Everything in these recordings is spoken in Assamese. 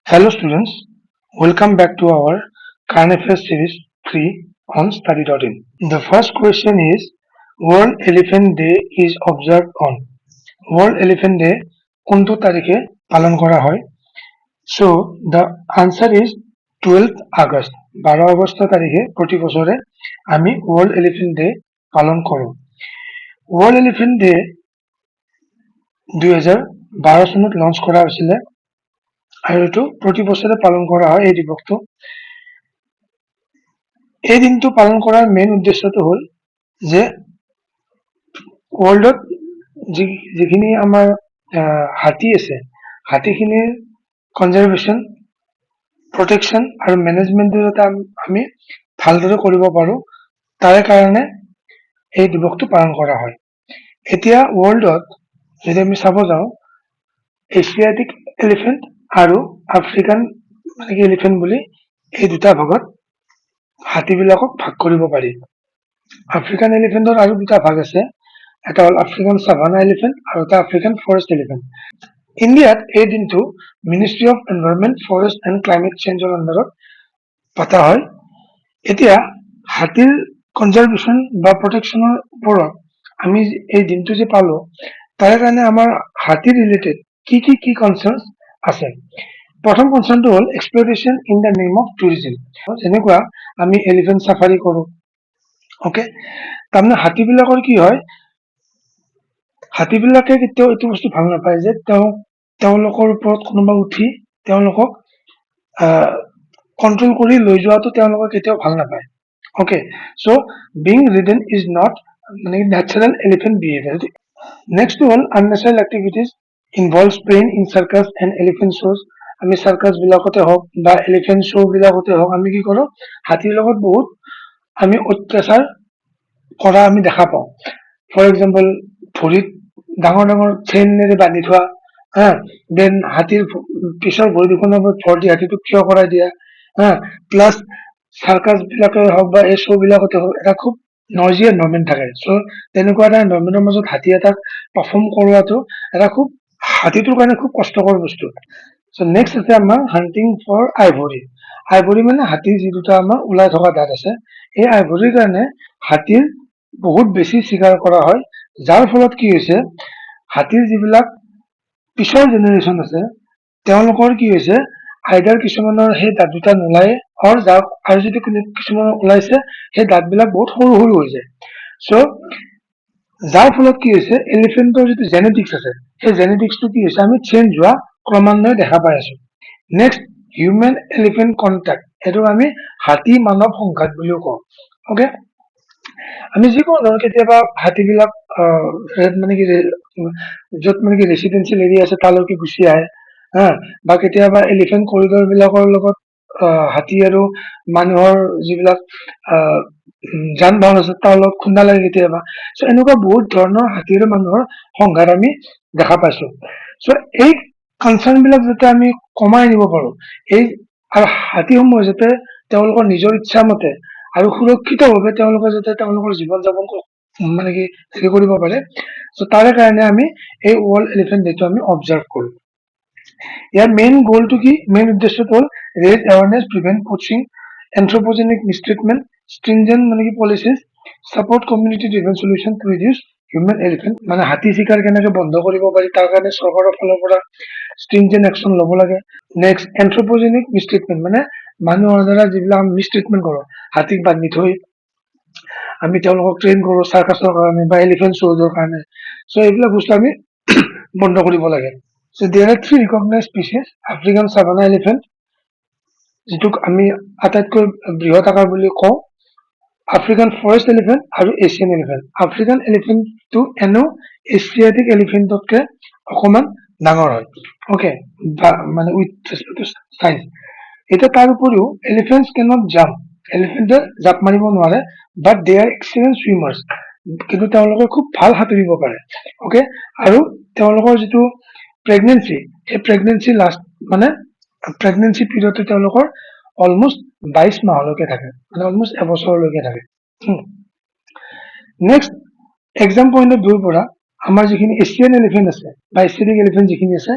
Hello students, welcome back to our Current Affairs Series 3 on study.in. The first question is World Elephant Day is observed on. World Elephant Day কোনটো তাৰিখে পালন কৰা হয়? So the answer is 12th August. 12 August তাৰিখে প্ৰতি বছৰে আমি World Elephant Day পালন কৰোঁ। World Elephant Day 2012 চনত লঞ্চ কৰা হৈছিলে আৰু এইটো প্ৰতি বছৰে পালন কৰা হয় এই দিৱসটো। এই দিনটো পালন কৰাৰ মেইন উদ্দেশ্যটো হ'ল যে ৱৰ্ল্ডত যিখিনি আমাৰ হাতী আছে হাতীখিনিৰ কনজাৰভেশ্যন প্ৰটেকশ্যন আৰু মেনেজমেণ্টটো যাতে আমি ভালদৰে কৰিব পাৰোঁ তাৰে কাৰণে এই দিৱসটো পালন কৰা হয়। এতিয়া ৱৰ্ল্ডত যদি আমি চাব যাওঁ এছিয়াটিক এলিফেণ্ট আৰু আফ্ৰিকান এলিফেণ্ট বুলি এই দুটা ভাগত হাতীবিলাকক ভাগ কৰিব পাৰি। আফ্ৰিকান এলিফেণ্টৰ আৰু দুটা ভাগ আছে, এটা হ'ল আফ্ৰিকান সাভানা এলিফেণ্ট আৰু এটা আফ্ৰিকান ফৰেষ্ট এলিফেণ্ট। ইণ্ডিয়াত এই দিনটো ministry of environment forest and climate চেঞ্জৰ আণ্ডাৰত পতা হয়। এতিয়া হাতীৰ কনজাৰভেশ্যন বা প্ৰটেকশ্যনৰ ওপৰত আমি এই দিনটো যে পালোঁ তাৰে কাৰণে আমাৰ হাতী ৰিলেটেড কি কনচাৰ্ণ আছে। প্ৰথম কনচাৰ্ণটো হ'ল exploration in the name of tourism. যেনেকুৱা আমি এলিফেণ্ট চাফাৰী কৰোঁ, অ'কে। তাৰমানে হাতীবিলাকৰ কি হয়, হাতীবিলাকে কেতিয়াও এইটো বস্তু ভাল নাপায় যে তেওঁলোকৰ ওপৰত কোনোবা উঠি তেওঁলোকক কণ্ট্ৰল কৰি লৈ যোৱাটো তেওঁলোকে কেতিয়াও ভাল নাপায়, okay. So' being ridden is not natural elephant behaviour. নেক্সটটো হ'ল unnatural activities involves pain in circus and elephant শ্ব'জ। আমি চাৰ্কাছবিলাকতে হওক বা এলিফেণ্ট শ্ব'বিলাকতে হওক আমি কি কৰোঁ, হাতীৰ লগত বহুত আমি অত্যাচাৰ কৰা আমি দেখা পাওঁ। ফৰ এক্সাম্পল ভৰিত ডাঙৰ ডাঙৰ চেইনেৰে বান্ধি থোৱা, দেন হাতীৰ পিছৰ ভৰি দুখনৰ ওপৰত ভৰ দি হাতীটোক থিয় কৰাই দিয়া, প্লাছ চাৰ্কাছবিলাকে হওক বা এই শ্ব'বিলাকতে হওক এটা খুব নইজি এনভাইৰনমেণ্ট থাকে। চ' তেনেকুৱা এটা এনভাইৰনমেণ্টৰ মাজত হাতী এটাক পাৰফৰ্ম কৰোৱাটো এটা খুব হাতীটোৰ কাৰণে খুব কষ্টকৰ বস্তু। চ' নেক্সট আছে আমাৰ হাণ্টিং ফৰ আইভৰি। আইভৰি মানে হাতীৰ যি দুটা আমাৰ ওলাই থকা দাঁত আছে, এই আইভৰিৰ কাৰণে হাতীৰ বহুত বেছি চিকাৰ কৰা হয়, যাৰ ফলত কি হৈছে হাতীৰ যিবিলাক পিছৰ জেনেৰেশ্যন আছে তেওঁলোকৰ কি হৈছে আইদাৰ কিছুমানৰ সেই দাঁত দুটা নোলায় আৰু যদি কিছুমানৰ ওলাইছে সেই দাঁতবিলাক বহুত সৰু সৰু হৈ যায়। চ' যাৰ ফলত কি হৈছে এলিফেণ্টৰ যিটো জেনেটিক্স আছে সেই জেনেটিক্সটো কি হৈছে আমি চেঞ্জ হোৱা ক্ৰমান্বয়ে দেখা পাই আছো। নেক্সট হিউমেন এলিফেণ্ট কণ্টেক্ট, এইটো আমি হাতী মানৱ সংঘাত বুলিও কওঁ, অ'কে। আমি যিকোনো ধৰণৰ কেতিয়াবা হাতীবিলাক য'ত ৰেচিডেঞ্চিয়েল এৰিয়া আছে তালৈকে গুচি আহে, বা কেতিয়াবা এলিফেণ্ট কৰিডৰ বিলাকৰ লগত হাতী আৰু মানুহৰ যিবিলাক যান বাহন আছে তাৰ লগত খুন্দা লাগে কেতিয়াবা। চ' এনেকুৱা বহুত ধৰণৰ হাতী আৰু মানুহৰ সংঘাত আমি দেখা পাইছো। চ' এই কনচাৰ্ণ বিলাক যাতে আমি কমাই আনিব পাৰো, আৰু হাতীসমূহ যাতে তেওঁলোকৰ নিজৰ ইচ্ছা মতে আৰু সুৰক্ষিতভাৱে তেওঁলোকে যাতে তেওঁলোকৰ জীৱন যাপন হেৰি কৰিব পাৰে, চ' তাৰে কাৰণে আমি এই ৱৰ্ল্ড এলিফেণ্ট ডেটো আমি অবজাৰ্ভ কৰো। ইয়াৰ মেইন গ'লটো কি, মেইন উদ্দেশ্যটো হ'ল raise awareness, prevent poaching, anthropogenic mistreatment, stringent policies, support community driven solution to reduce human elephant. হাতী চিকাৰ কেনেকে বন্ধ কৰিব পাৰি তাৰ কাৰণে চৰকাৰৰ ফালৰ পৰা ষ্ট্ৰিনজেন্ট একশ্যন ল'ব লাগে। নেক্সট এন্থ্ৰপোজেনিক মিছট্ৰিটমেণ্ট, মানুহৰ দ্বাৰা যিবিলাক আমি মিছট্ৰিটমেণ্ট কৰোঁ, হাতীক বান্ধি থৈ আমি তেওঁলোকক ট্ৰেইন কৰোঁ চাৰ্কাছৰ কাৰণে বা এলিফেণ্ট শ্ব'জৰ কাৰণে, চ' এইবিলাক বস্তু আমি বন্ধ কৰিব লাগে। So' there are 3 recognised species, African savanna elephant যিটোক আমি আটাইতকৈ বৃহৎ আকাৰ বুলি কওঁ, আফ্ৰিকান ফৰেষ্ট এলিফেণ্ট আৰু এছিয়ান এলিফেণ্ট। আফ্ৰিকান এলিফেণ্টটো এনেও এছিয়াটিক এলিফেণ্টতকে অকণমান ডাঙৰ হয়, okay, with respect to size. এতিয়া তাৰ উপৰিও এলিফেণ্টছ কেন নট জাম্প, এলিফেণ্টে জাপ মাৰিব নোৱাৰে, বাট দে আৰ এক্সিলেণ্ট ছুইমাৰ্ছ, কিন্তু তেওঁলোকে খুব ভাল সাঁতুৰিব পাৰে, অ'কে। আৰু তেওঁলোকৰ যিটো প্ৰেগনেঞ্চি, সেই প্ৰেগনেঞ্চি প্ৰেগনেঞ্চি পিৰিয়ডটো তেওঁলোকৰ অলমষ্ট 22 মাহলৈকে থাকে, অলমষ্ট এবছৰলৈকে থাকে। নেক্সট এক্সাম পইণ্ট অফ ভিউৰ পৰা আমাৰ যিখিনি এছিয়ান এলিফেণ্ট আছে বা এছিয়াটিক এলিফেণ্ট যিখিনি আছে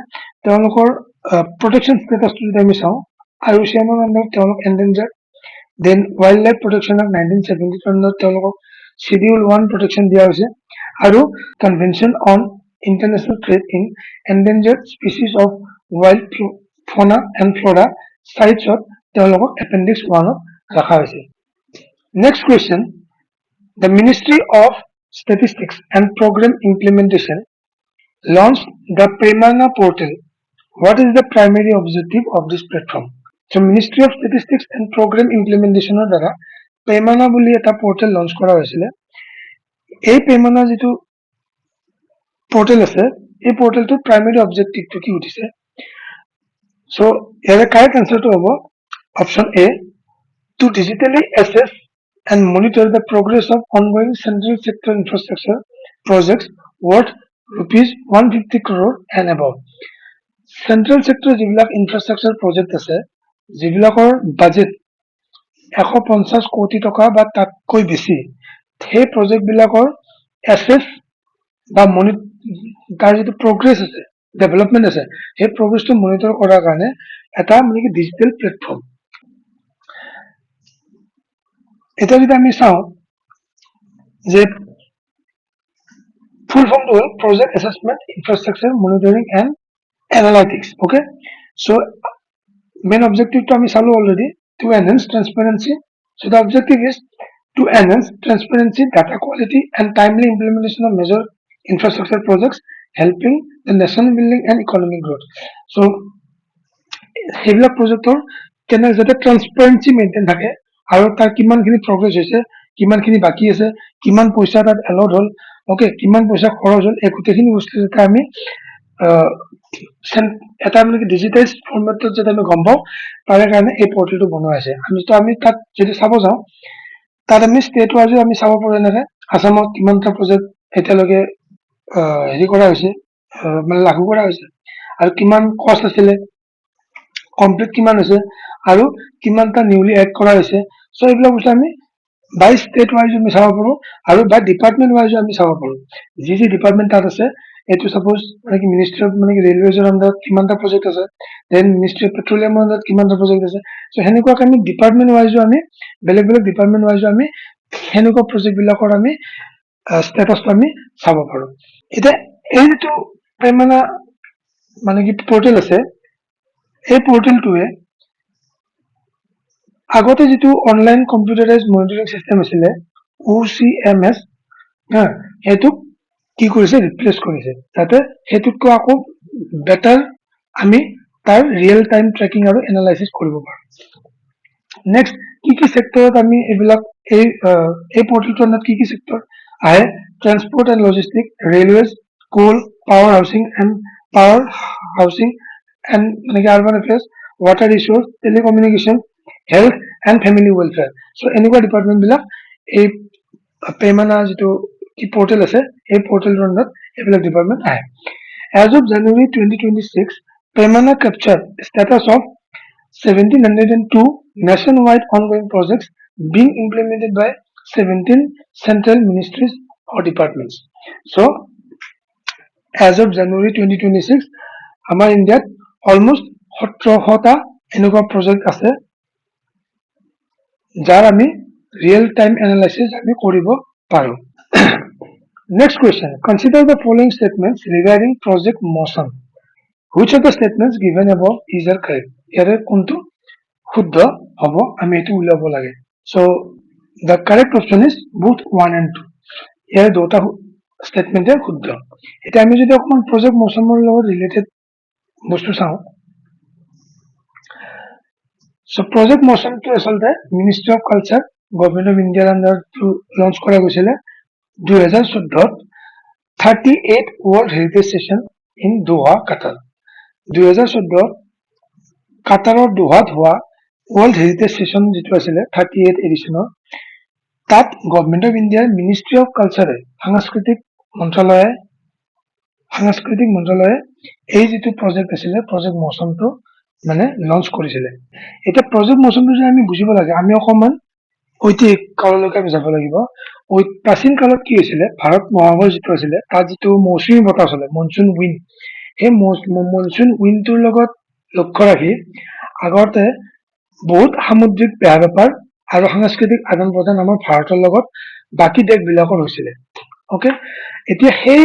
তেওঁলোকৰ প্ৰটেকশ্যন ষ্টেটাছটো যদি আমি চাওঁ আইউচিএনৰ আণ্ডাৰত তেওঁলোক endangered then wild life protection of 1972 চনত তেওঁলোকক শিডিউল 1 প্ৰটেকশ্যন দিয়া হৈছে আৰু convention on international trade in endangered species of wild fauna and flora চাইটছত তেওঁলোকক এপেণ্ডিক্স 1ত ৰখা হৈছে। Next question, the Ministry of Statistics and Program Implementation launched the Premana portal. What is the primary objective of this platform? So Ministry of Statistics and Program Implementation দ্বাৰা Premana বুলি এটা portal launch কৰা হৈছিলে। এই Premana যিটো portal আছে এই portalটোৰ primary objectiveটো কি উঠিছে? So ইয়াৰে correct answerটো হ'ব option A, to digitally assess and monitor the progress of ongoing central sector infrastructure projects worth rupees 150 crore and above. Central sector যিবিলাক infrastructure project আছে যিবিলাকৰ budget 150 কোটি টকা বা তাতকৈ বেছি সেই project বিলাকৰ assess বা তাৰ যিটো progress আছে development আছে সেই progressটো monitor কৰাৰ কাৰণে এটা মানে কি digital platform। এটা যদি আমি চাওঁ যে full form to project assessment infrastructure monitoring and analytics, okay? So main objective to ami salu already, to enhance transparency. So the objective is to enhance transparency, data quality and timely implementation of major infrastructure projects helping the nation building and economic growth. So সেইবিলাক প্ৰজেক্টৰ কেনে যাতে ট্ৰান্সপাৰেন্সি মেইনটেইন থাকে আৰু তাৰ কিমানখিনি প্ৰগ্ৰেছ হৈছে কিমানখিনি বাকী আছে কিমান পইচা তাত এলট হ'ল ওকে কিমান পইচা খৰচ হ'ল এই গোটেইখিনি বস্তু যাতে আমি এটা মানে ডিজিটাইজ ফৰ্মেটত যাতে আমি গম পাওঁ তাৰে কাৰণে এই পৰ্টেলটো বনোৱা হৈছে আমি তাত যদি চাব যাওঁ তাত আমি ষ্টেট ৱাইজো আমি চাব পাৰোঁ এনেকৈ আসামত কিমানটা প্ৰজেক্ট এতিয়ালৈকে হেৰি কৰা হৈছে মানে লাগু কৰা হৈছে আৰু কিমান কষ্ট আছিলে কমপ্লিট কিমান হৈছে আৰু কিমানটা নিউলি এড কৰা হৈছে সো এইবিলাক বস্তু আমি বাই ষ্টেট ৱাইজ আমি চাব পাৰোঁ আৰু বাই ডিপাৰ্টমেণ্ট ৱাইজ আমি চাব পাৰোঁ যি যি ডিপাৰ্টমেণ্ট তাত আছে এইটো সাপোজ মানে কি মিনিষ্ট্ৰি অফ মানে কি ৰেলৱেজৰ আণ্ডাৰত কিমানটা প্ৰজেক্ট আছে দেন মিনিষ্ট্ৰি অফ পেট্ৰলিয়ামৰ আণ্ডাৰত কিমানটা প্ৰজেক্ট আছে সো সেনেকুৱাকৈ আমি ডিপাৰ্টমেণ্ট ৱাইজো আমি বেলেগ বেলেগ ডিপাৰ্টমেণ্ট ৱাইজো আমি সেনেকুৱা প্ৰজেক্টবিলাকৰ আমি ষ্টেটাছটো আমি চাব পাৰোঁ এতিয়া এই যিটো মানে কি পৰ্টেল আছে এই পৰ্টেলটোৱে আগতে যিটো অনলাইন কম্পিউটাৰাইজ মনিটৰিং চিষ্টেম আছিলে OCMS সেইটোক কি কৰিছে ৰিপ্লেচ কৰিছে যাতে সেইটোতকৈ আকৌ বেটাৰ আমি তাৰ ৰিয়েল টাইম ট্ৰেকিং আৰু এনালাইচিছ কৰিব পাৰোঁ নেক্সট কি সেক্টৰত আমি এইবিলাক এই পৰ্টেলটোৰ আণ্ডাৰত কি সেক্টৰ আহে transport and logistic railways coal power housing and মানে কি urban affairs water resource telecommunication health and family welfare so এনেকুৱা ডিপাৰ্টমেণ্টবিলাক এই পেমানা যিটো কি পৰ্টেল আছে এই পৰ্টেলটোৰ আণ্ডাৰত এইবিলাক ডিপাৰ্টমেণ্ট আহে as of January 2026 Pemana captured status of 1702 nationwide ongoing projects being implemented by 17 central ministries or departments. So, as of January 2026, আমাৰ ইণ্ডিয়াত অলমোষ্ট 1700টা এনেকুৱা প্ৰজেক্ট আছে যাৰ আমি ৰিয়েল টাইম এনালাইচিছ আমি কৰিব পাৰোঁ Next question. Consider the following statements regarding Project Motion. Which of the statements given above is correct? ইয়াৰে কোনটো শুদ্ধ হ'ব আমি এটো উলাব লাগে so the correct option is both 1 and 2 ইয়াৰে দুটা স্টেটমেন্টে শুদ্ধ এটা আমি যদি অকমান প্ৰজেক্ট মোশনৰ লগত ৰিলেটেড বস্তু চাওঁ so project motion to আসলতে ministry of culture government of ইণ্ডিয়াৰ আণ্ডাৰত লঞ্চ কৰা গৈছিল 2014 38 World Heritage Session in Doha, Qatar 2014 কাটাৰৰ দোহাত হোৱা World Heritage Session যিটো আছিল 38 এডিশনৰ তাত গভৰ্নমেন্ট অফ ইণ্ডিয়াৰ মিনিষ্ট্ৰি অফ কালচাৰে সাংস্কৃতিক মন্ত্ৰালয়ে এই যিটো প্ৰজেক্ট আছিল প্ৰজেক্ট মোশনটো মানে লঞ্চ কৰিছিল এটা প্ৰজেক্ট মোশনটো যে আমি বুজিব লাগে আমি অকমান ঐতিহাসিক কাললৈকে আমি যাব লাগিব। প্ৰাচীন কালত কি হৈছিলে, ভাৰত মহাসাগৰ যিটো আছিলে তাত যিটো মৌচুমী বতাহ চলে, মনচুন উইণ্ড, সেই মনচুন উইণ্ডটোৰ লগত লক্ষ্য ৰাখি আগতে বহুত সামুদ্ৰিক বেহা বেপাৰ আৰু সাংস্কৃতিক আদান প্ৰদান আমাৰ ভাৰতৰ লগত বাকী দেশবিলাকৰ হৈছিলে। অ'কে, এতিয়া সেই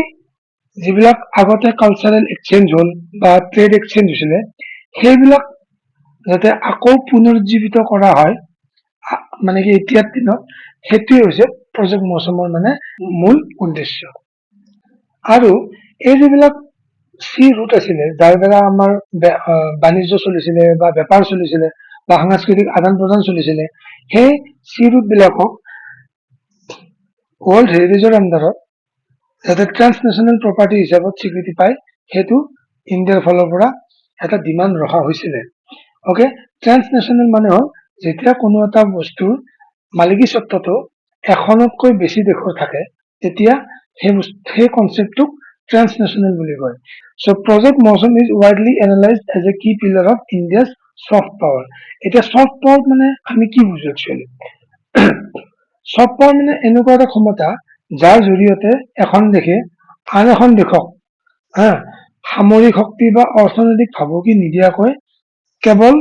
যিবিলাক আগতে কালচাৰেল এক্সচেঞ্জ হ'ল বা ট্ৰেড এক্সচেঞ্জ হৈছিলে, সেইবিলাক যাতে আকৌ পুনৰুজ্জীৱিত কৰা হয়, মানে কি এতিয়াৰ দিনত, সেইটোৱে হৈছে প্ৰজেক্ট মৌচুমৰ মানে মূল উদ্দেশ্য। আৰু এই যিবিলাক চি ৰুট আছিলে যাৰ দ্বাৰা আমাৰ বাণিজ্য চলিছিলে বা বেপাৰ চলিছিলে বা সাংস্কৃতিক আদান প্ৰদান চলিছিলে, সেই চি ৰুট বিলাকক ৱৰ্ল্ড হেৰিটেজৰ আণ্ডাৰত যাতে ট্ৰান্সনেশ্যনেল প্ৰপাৰ্টি হিচাপত স্বীকৃতি পায়, সেইটো ইণ্ডিয়াৰ ফালৰ পৰা এটা ডিমাণ্ড ৰখা হৈছিলে। অ'কে, ট্ৰান্সনেশ্যনেল মানে হ'ল যেতিয়া কোনো এটা বস্তুৰ মালিকী স্বত্বটো এখনতকৈ বেছি দেশৰ থাকে, তেতিয়া সেই কনচেপ্টটোক ট্ৰান্সনেশ্যনেল বুলি কয়। So' project Mausam is widely analysed as a key pillar of India's soft power. এতিয়া ছফ্ট পাৱাৰ মানে আমি কি বুজো একচুৱেলি? ছফ্ট পাৱাৰ মানে এনেকুৱা এটা ক্ষমতা যাৰ জৰিয়তে এখন দেশে আন এখন দেশক হা সামৰিক শক্তি বা অৰ্থনৈতিক ভাবুকি নিদিয়াকৈ কেৱল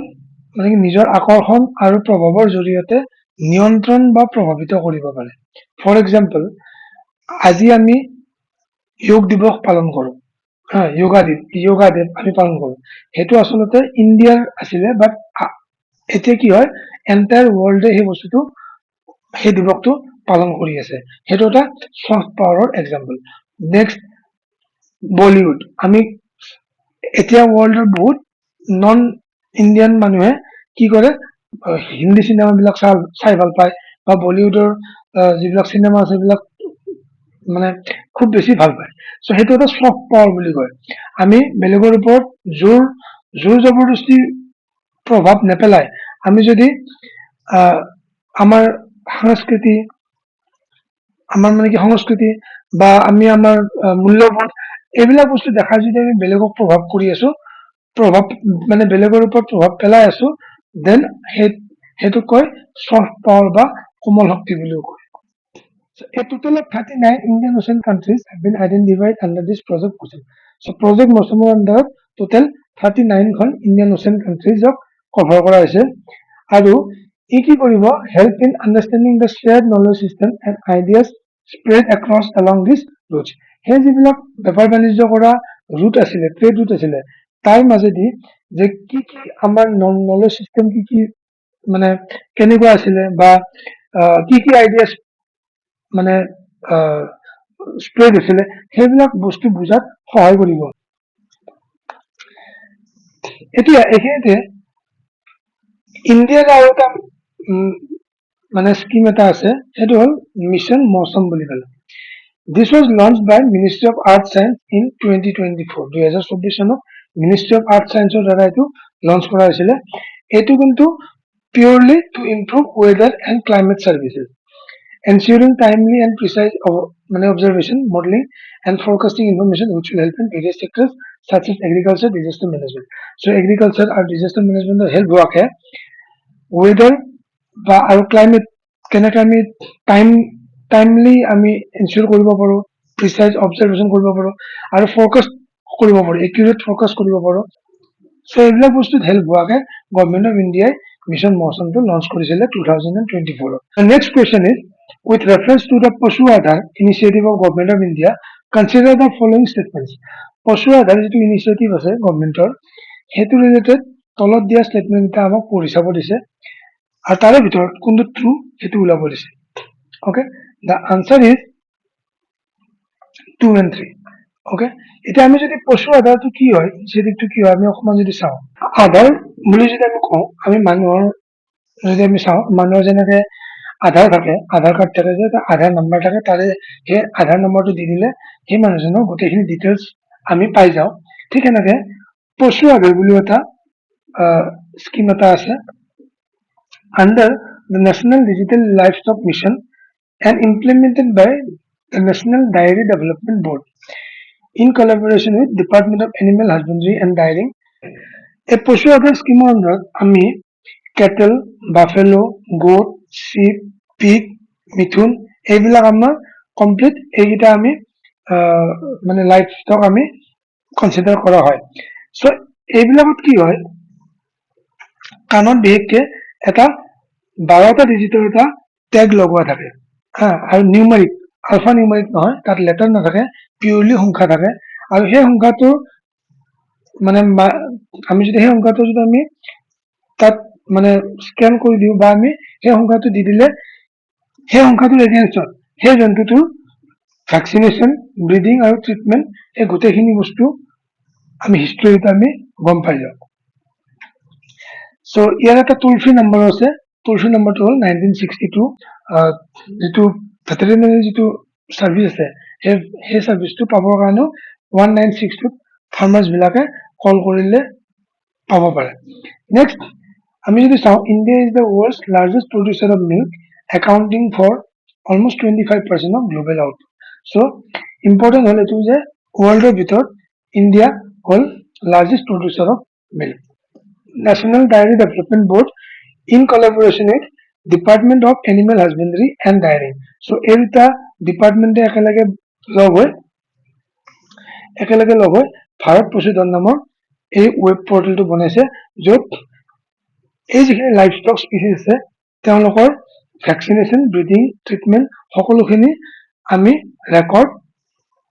মানে নিজৰ আকৰ্ষণ আৰু প্ৰভাৱৰ জৰিয়তে নিয়ন্ত্ৰণ বা প্ৰভাৱিত কৰিব পাৰে। ফৰ এক্সাম্পল, আজি আমি যোগ দিৱস পালন কৰো, যোগা ডে আমি পালন কৰো, সেইটো আচলতে ইণ্ডিয়াৰ আছিলে, বাট এতিয়া কি হয়, এণ্টায়াৰ ৱৰ্ল্ডে সেই বস্তুটো, সেই দিৱসটো পালন কৰি আছে। সেইটো এটা ছফ্ট পাৱাৰৰ এক্সাম্পল। Next, Bollywood. আমি এতিয়া ৱৰ্ল্ডৰ বহুত নন ইণ্ডিয়ান মানুহে কি কৰে, হিন্দী চিনেমাবিলাক চাই ভাল পায় বা বলিউডৰ যিবিলাক চিনেমা আছে সেইবিলাক মানে খুব বেছি ভাল পায়। চ' সেইটো এটা ছফ্ট পাৱাৰ বুলি কয়। আমি বেলেগৰ ওপৰত জোৰ জবৰদস্তি প্ৰভাৱ নেপেলাই আমি যদি আমাৰ সংস্কৃতি আমাৰ মানে কি সংস্কৃতি বা আমি আমাৰ মূল্যবোধ এইবিলাক বস্তু দেখাই যদি আমি বেলেগক প্ৰভাৱ কৰি আছো, প্ৰভাৱ মানে বেলেগৰ ওপৰত প্ৰভাৱ পেলাই আছো, দেন সেইটোক কয় ছফ্ট পাৱাৰ বা কোমল শক্তি বুলিও কয়। So, a total of 39 Indian Ocean countries have been identified under this project Mosum. So, project Mosum under total 39 খন Indian Ocean countries কভাৰ কৰা হৈছে। আৰু ই কি কৰিব, help in understanding the shared knowledge system and ideas spread across along this routes. সেই যিবিলাক বেপাৰ বাণিজ্য কৰা ৰুট আছিলে, ট্ৰেড ৰুট আছিলে, তাৰ মাজেদি যে কি কি আমাৰ নলেজ চিষ্টেম কি কি মানে কেনেকুৱা আছিলে বা কি কি আইডিয়াজ মানে স্প্ৰেড হৈছিলে, সেইবিলাক বস্তু বুজাত সহায় কৰিব। এতিয়া এইখিনিতে ইণ্ডিয়াৰ আৰু এটা মানে স্কিম এটা আছে, সেইটো হ'ল মিছন মৌচম বুলি ক'লে। This was launched by Ministry of Arts Science in 2024. 2024 চনত মিনিষ্ট্ৰী অফ আৰ্ট চায়েন্সৰ দ্বাৰা এইটো লঞ্চ কৰা হৈছিলে। এইটো কিন্তু purely to improve weather and climate services, ensuring timely and precise observation, modeling, and forecasting information which will help in various sectors such as agriculture, disaster management. So, agriculture and disaster management help হোৱাকে ৱেডাৰ বা আৰু ক্লাইমেট কেনেকৈ আমি টাইমলি আমি এনচিয়ৰ কৰিব পাৰো, প্ৰিচাইজ অবজাৰভেশ্যন কৰিব পাৰো আৰু ফ'ৰকাষ্ট কৰিব পাৰো, একিউৰেট ফ'ৰকাষ্ট কৰিব পাৰো। চ' এইবিলাক বস্তুত হেল্প হোৱাকে গভৰ্ণমেণ্ট অফ ইণ্ডিয়াই মিছন মৌচমটো লঞ্চ কৰিছিলে 2024। Next question is, with reference to the Pashu Aadhar initiative of Government of India, consider the following statements. Pashu Aadhar যিটো ইনিচিয়েটিভ আছে গভৰ্ণমেণ্টৰ, সেইটো ৰিলেটেড তলত দিয়া ষ্টেটমেণ্ট এটা আমাক পঢ়ি চাব দিছে আৰু তাৰে ভিতৰত কোনটো ট্ৰু সেইটো ওলাব দিছে। Okay, the answer is 2 and 3। Okay, এতিয়া আমি যদি পশু আধাৰটো কি হয়, ইনিচিয়েটিভটো কি হয়, আমি অকণমান যদি চাওঁ, আধাৰ বুলি যদি আমি কওঁ, আমি মানুহৰ যদি আমি চাওঁ, মানুহৰ যেনেকে আধাৰ থাকে, আধাৰ কাৰ্ড থাকে, যে আধাৰ নম্বৰ থাকে, তাৰে সেই আধাৰ নম্বৰটো দি দিলে সেই মানুহজনৰ গোটেইখিনি ডিটেইলছ আমি পাই যাওঁ। ঠিক এনেকে পশু আধাৰ বুলিও এটা স্কিম এটা আছে, under the National Digital Livestock Mission and implemented by the National Dairy Development Board in collaboration with Department of Animal Husbandry and Dairying. এই পশু আধাৰ স্কিমৰ আণ্ডাৰত আমি কেটেল, বাফেলো, গোট, শ্বিপ, পিগ, মিথুন এইবিলাক আমাৰ কমপ্লিট এইকেইটা আমি মানে লাইফ ষ্টক আমি কনচিডাৰ কৰা হয়। চ' এইবিলাকত কি হয়, কাণত বিশেষকে এটা 12টা ডিজিটৰ এটা টেগ লগোৱা থাকে হা, আৰু নিউমাৰিক আলফা নিউমাৰিক নহয়, তাত লেটাৰ নাথাকে, পিউৰলি সংখ্যা থাকে। আৰু সেই সংখ্যাটো মানে আমি যদি সেই সংখ্যাটো যদি আমি তাত মানে স্কেন কৰি দিওঁ বা আমি সেই সংখ্যাটো দি দিলে সেই সংখ্যাটোৰ এগেইনষ্টত সেই জন্তুটোৰ ভেকচিনেশ্যন, ব্ৰিডিং আৰু ট্ৰিটমেণ্ট এই গোটেইখিনি বস্তু আমি হিষ্ট্ৰীত আমি গম পাই যাওঁ। চ' ইয়াৰ এটা টোল ফ্ৰী নম্বৰ আছে, টোল ফ্ৰী নম্বৰটো হ'ল 1962। যিটো ভেটেৰিনেৰী যিটো চাৰ্ভিচ আছে সেই চাৰ্ভিচটো পাবৰ কাৰণেও 1962 ফাৰ্মাৰ্ছ বিলাকে কল কৰিলে পাব পাৰে। নেক্সট আমি যদি চাওঁ, India is the world's largest producer of milk, accounting for almost 25% of global output. So' important হ'ল এইটো যে ৱৰ্ল্ডৰ ভিতৰত ইণ্ডিয়া হ'ল largest producer of milk. National Dairy Development Board in collaboration with Department of Animal Husbandry and Dairy. So এই দুটা ডিপাৰ্টমেণ্টে একেলগে লগ হৈ ভাৰত পশুধন নামৰ এই ৱেব পৰ্টেলটো বনাইছে, য'ত এই যিখিনি লাইফ ষ্টক স্পিচিছ আছে তেওঁলোকৰ ভেকচিনেশ্যন, ব্ৰিডিং, ট্ৰিটমেণ্ট সকলোখিনি আমি ৰেকৰ্ড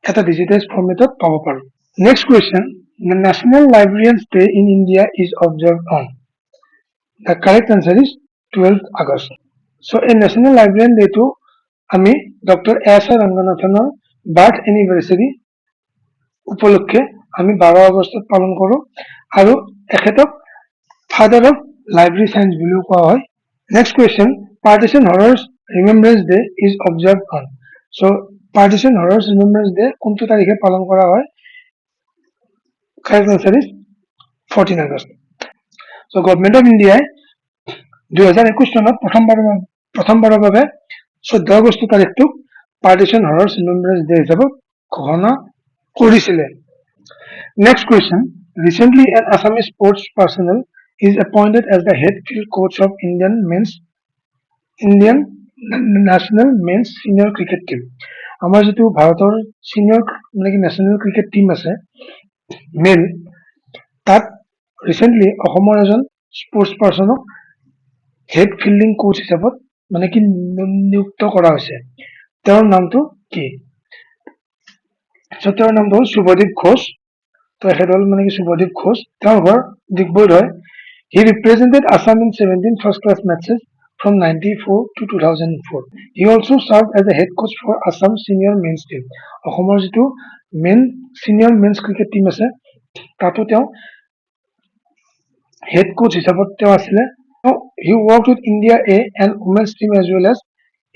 এটা ডিজিটাইজ ফৰ্মেটত পাব পাৰোঁ। Next question, the National Librarians Day in India is observed on. The correct answer is 12th August. So a National Librarian Day to আমি ডক্টর এস আর ৰঙ্গনাথনৰ বাৰ্থ এনিভাৰ্চাৰী উপলক্ষে আমি 12 আগষ্টত পালন কৰোঁ, আৰু এখেতক ফাদাৰ অফ লাইব্ৰেৰী সায়েন্স বুলিও কোৱা হয়। Next question, partition horrors remembrance day is observe on. So' partition horrors remembrance day কোনটো তাৰিখে পালন কৰা হয়? Correct answer is 14 August. So Government of India 2021 চনত প্ৰথমবাৰৰ বাবে 14 August তাৰিখটোক partition horrors remembrance day হিচাপে ঘোষণা কৰিছিলে। Next question, recently an Assamese sports personnel is appointed as the head field coach of Indian national men's senior cricket team. আমাৰ যিটো ভাৰতৰ সিনিয়ৰ মানে কি নেশ্যনেল ক্ৰিকেট টিম আছে মেল, তাত ৰিচেণ্টলি অসমৰ এজন স্পৰ্টছ পাৰ্চনক হেড ফিল্ডিং কোচ হিচাপত মানে কি নিযুক্ত কৰা হৈছে। তেওঁৰ নামটো কি? তেওঁৰ নামটো হ'ল শুভদীপ ঘোষ। তো এখেত হ'ল মানে কি শুভদীপ ঘোষ। তেওঁৰ ঘৰ ডিগবৈত হয়। He represented Assam in 17 first-class matches from 94 to 2004. He also served as a head coach for Assam senior men's team. অসমৰ যিটো senior men's cricket team আছে তাতো তেওঁ head coach হিচাপত তেওঁ আছিলে। He worked with India A and women's team as well as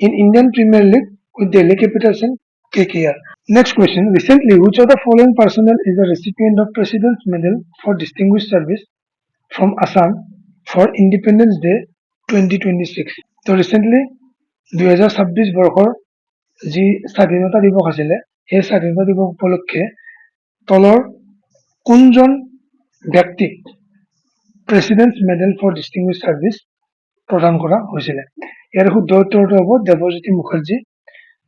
in Indian Premier League with Delhi Capitals and KKR. Next question, recently which of the following personnel is the recipient of President's Medal for Distinguished Service from Assam for Independence Day 2026? তো ৰিচেণ্টলি 2026 বৰ্ষৰ যি স্বাধীনতা দিৱস আছিলে সেই স্বাধীনতা দিৱস উপলক্ষে তলৰ কোনজন ব্যক্তিক প্ৰেচিডেণ্টছ মেডেল ফৰ ডিষ্টিংগুইশ্ড ছাৰ্ভিচ প্ৰদান কৰা হৈছিলে? ইয়াৰ শুদ্ধ উত্তৰটো হ'ব দেৱজ্যোতি মুখাৰ্জী।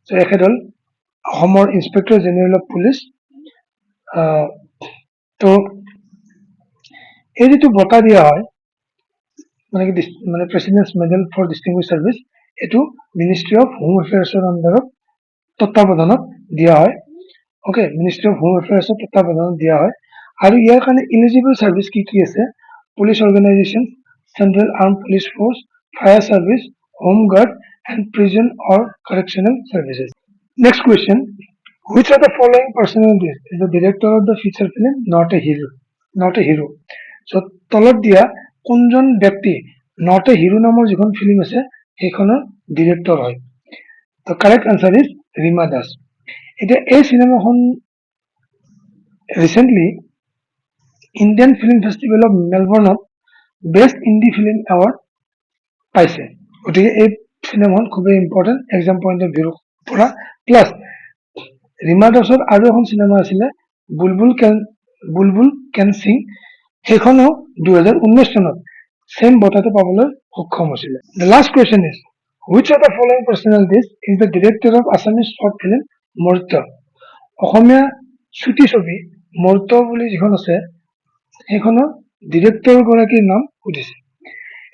চ' এখেত হ'ল অসমৰ ইন্সপেক্টৰ জেনেৰেল অফ পুলিচ। তো এই যিটো বঁটা দিয়া হয় মানে কি মানে প্ৰেচিডেণ্টছ মেডেল ফৰ ডিষ্টিংগুইশ্ড ছাৰ্ভিচ, এইটো মিনিষ্ট্ৰী অফ হোম এফেয়াৰ্ছৰ আণ্ডাৰত তত্বাৱধানত দিয়া হয়। অ'কে, মিনিষ্ট্ৰী অফ হোম এফেয়াৰ্ছৰ তত্বাৱধানত দিয়া হয়। আৰু ইয়াৰ কাৰণে ইলিজিবল ছাৰ্ভিচ কি কি আছে? Police organisation, central arm police force, fire service, home guard and prison or correctional services. Next question, which of the following personalities is the director of the feature film Not a Hero? So তলত দিয়া কোনজন ব্যক্তি নট এ হিৰো নামৰ যিখন ফিল্ম আছে সেইখনৰ ডিৰেক্টৰ হয়? তো correct answer is Reema Das. এতিয়া এই চিনেমাখন recently Indian film festival of মেলবৰ্ণত বেষ্ট ইণ্ডি ফিল্ম এৱাৰ্ড পাইছে। গতিকে এই চিনেমাখন খুবেই ইম্পৰ্টেণ্ট এক্সাম পইণ্ট অফ ভিউৰ পৰা। প্লাছ ৰীমা দাসৰ আৰু এখন চিনেমা আছিলে বুলবুল কেন সিং, সেইখনো 2019 চনত চেম বঁটাটো পাবলৈ সক্ষম হৈছিলে। The last question is, Which of the following personalities is the director of Assamese short film Morto? অসমীয়া চুটি ছবি মৰ্ত বুলি যিখন আছে সেইখনৰ ডিৰেক্টৰ গৰাকীৰ নাম সুধিছে।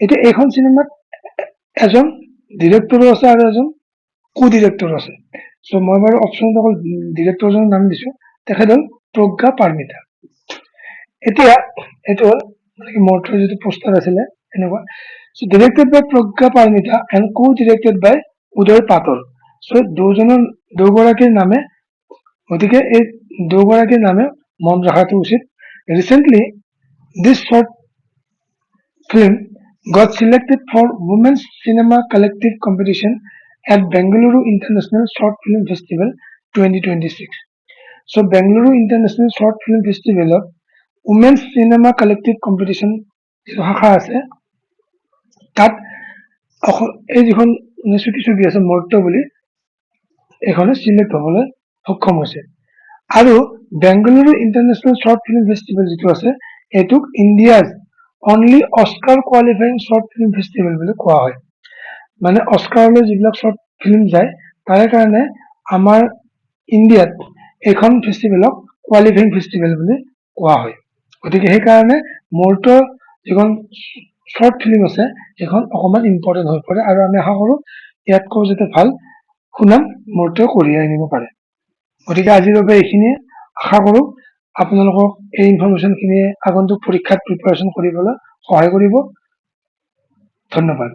এতিয়া এইখন চিনেমাত এজন ডিৰেক্টৰো আছে আৰু এজন কো ডিৰেক্টৰ আছে। চ' মই বাৰু অপশ্যনত অকল ডিৰেক্টৰজনৰ নাম দিছো, তেখেত হ'ল প্ৰজ্ঞা পাৰমিতা। এতিয়া এইটো হ'ল মৰ্টৰ যিটো পোষ্টাৰ আছিলে এনেকুৱা। So' directed by Pragya Paramita and co directed by Uday Patal. So' দুগৰাকীৰ নামে, গতিকে এই দুগৰাকীৰ নামে মন ৰখাটো উচিত। Recently this short film got selected for Women's Cinema Collective Competition at Bengaluru International Short Film Festival 2026. So Bengaluru International Short Film Festival of Women's Cinema Collective Competition যিটো শাখা আছে তাত এই যিখন চুটি ছবি আছে মৰ্ত বুলি এইখনে চিলেক্ট হবলৈ সক্ষম হৈছে। আৰু Bengaluru international short film festival যিটো আছে এইটোক India's only Oscar qualifying short film festival বুলি কোৱা হয়। মানে অস্কাৰলৈ যিবিলাক শ্বৰ্ট ফিল্ম যায় তাৰে কাৰণে আমাৰ ইণ্ডিয়াত এইখন ফেষ্টিভেলক কোৱালিফাইং ফেষ্টিভেল বুলি কোৱা হয়। গতিকে সেইকাৰণে মৰ্ত যিখন শ্বৰ্ট ফিল্ম আছে সেইখন অকণমান ইম্পৰ্টেণ্ট হৈ পৰে আৰু আমি আশা কৰোঁ ইয়াতকৈ যাতে ভাল সুনাম মৰ্তই কঢ়িয়াই আনিব পাৰে। গতিকে আজিৰ বাবে এইখিনিয়ে। আশা কৰোঁ আপোনালোকক এই ইনফৰমেশ্যনখিনিয়ে আগন্তুক পৰীক্ষাত প্ৰিপাৰেশ্যন কৰিবলৈ সহায় কৰিব। ধন্যবাদ।